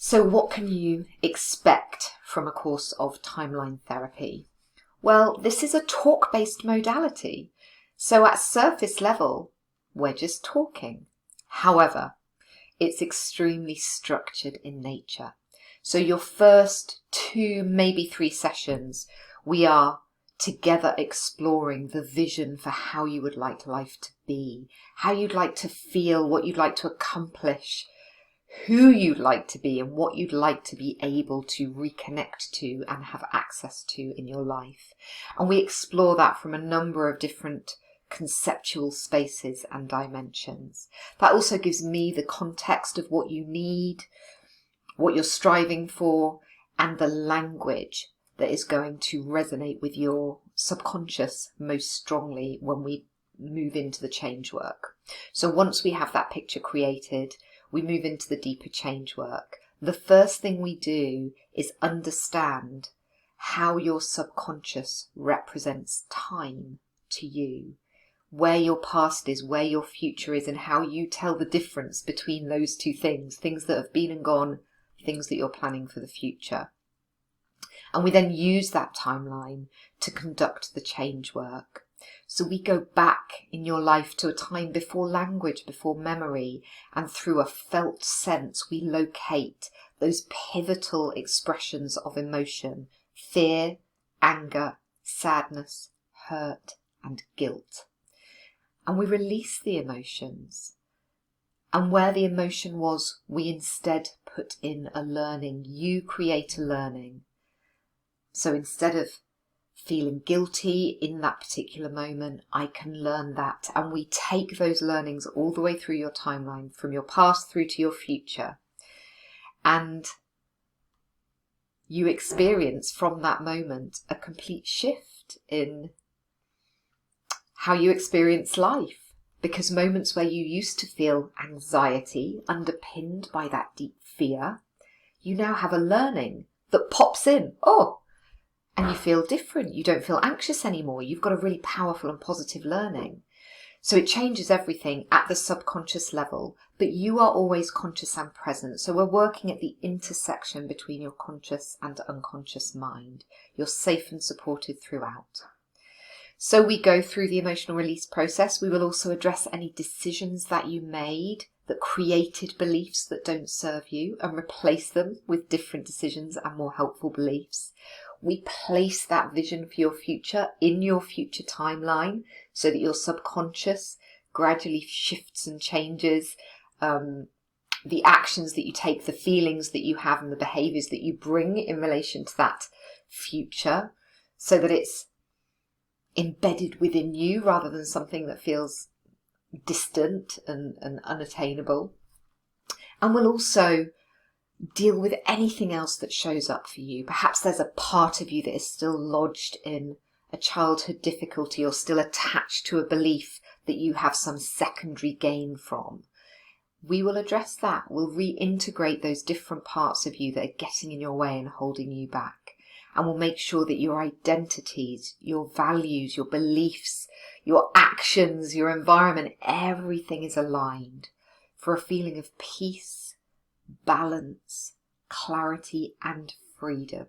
So what can you expect from a course of timeline therapy? Well, this is a talk-based modality. So at surface level, we're just talking. However, it's extremely structured in nature. So your first 2, maybe 3 sessions, we are together exploring the vision for how you would like life to be, how you'd like to feel, what you'd like to accomplish, who you'd like to be, and what you'd like to be able to reconnect to and have access to in your life. And we explore that from a number of different conceptual spaces and dimensions. That also gives me the context of what you need, what you're striving for, and the language that is going to resonate with your subconscious most strongly when we move into the change work. So once we have that picture created, we move into the deeper change work. The first thing we do is understand how your subconscious represents time to you, where your past is, where your future is, and how you tell the difference between those two things that have been and gone, things that you're planning for the future. And we then use that timeline to conduct the change work. So we go back in your life to a time before language, before memory, and through a felt sense, we locate those pivotal expressions of emotion: fear, anger, sadness, hurt, and guilt. And we release the emotions. And where the emotion was, we instead put in a learning. You create a learning. So instead of feeling guilty in that particular moment, I can learn that. And we take those learnings all the way through your timeline, from your past through to your future. And you experience from that moment a complete shift in how you experience life. Because moments where you used to feel anxiety underpinned by that deep fear, you now have a learning that pops in. And you feel different. You don't feel anxious anymore. You've got a really powerful and positive learning. So it changes everything at the subconscious level, but you are always conscious and present. So we're working at the intersection between your conscious and unconscious mind. You're safe and supported throughout. So we go through the emotional release process. We will also address any decisions that you made that created beliefs that don't serve you and replace them with different decisions and more helpful beliefs. We place that vision for your future in your future timeline so that your subconscious gradually shifts and changes the actions that you take, the feelings that you have, and the behaviours that you bring in relation to that future, so that it's embedded within you rather than something that feels distant and unattainable. And we'll also deal with anything else that shows up for you. Perhaps there's a part of you that is still lodged in a childhood difficulty or still attached to a belief that you have some secondary gain from. We will address that. We'll reintegrate those different parts of you that are getting in your way and holding you back. And we'll make sure that your identities, your values, your beliefs, your actions, your environment, everything is aligned for a feeling of peace, balance, clarity, and freedom.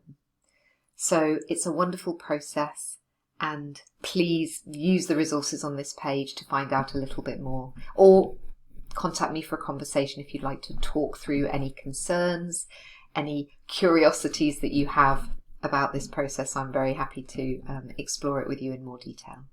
So it's a wonderful process, and please use the resources on this page to find out a little bit more, or contact me for a conversation if you'd like to talk through any concerns, any curiosities that you have about this process. I'm very happy to explore it with you in more detail.